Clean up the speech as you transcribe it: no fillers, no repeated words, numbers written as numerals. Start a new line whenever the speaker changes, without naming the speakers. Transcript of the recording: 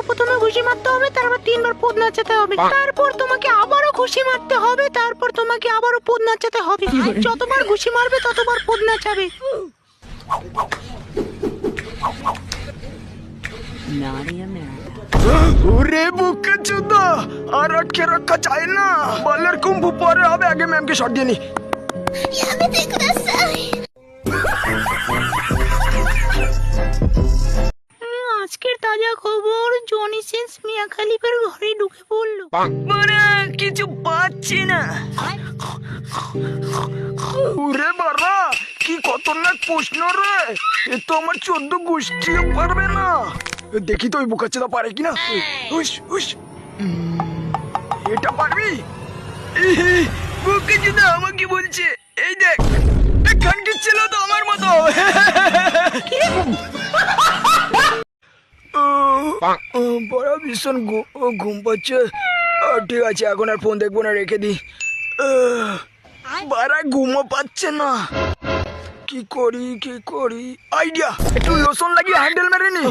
প্রথমে ঘুষি মারতে হবে, তারপর 3বার পদ নাচাতে হবে, তারপর তোমাকে আবারও ঘুষি মারতে হবে, তারপর তোমাকে আবারও পদ নাচাতে হবে। যতবার ঘুষি মারবে ততবার পদ নাচাবে।
ওরে বুকে চোদা, আর আটকে রাখা যায় না। বালের কুম্ভ পরে হবে, আগে ম্যামকে শট দিয়ে নি।
আজকের তাজা খবর, জনি সিন্স মিয়া খালিফার ঘরে ঢুকে পড়লো।
মানে কিছু পাচ্ছি না। ওরে বাবা, কি খতরনাক প্রশ্ন রে! এ তো আমার 14 গোষ্ঠীও পারবে না। দেখি তো ওই বোকাচোদা পারে কিনা। হুস হুস, এটা পারবি? বোকাচোদা আমাকে বলছে, এই দেখ, খানকির ছিল তো আমার মতো। বড় ভীষণ ঘুম পাচ্ছে। ঠিক আছে, এখন আর ফোন দেখবো না, রেখে দি। বারা ঘুমও পাচ্ছে না। কি করি কি করি, আইডিয়া! একটু লোশন লাগিয়ে হ্যান্ডেল মেরে নি।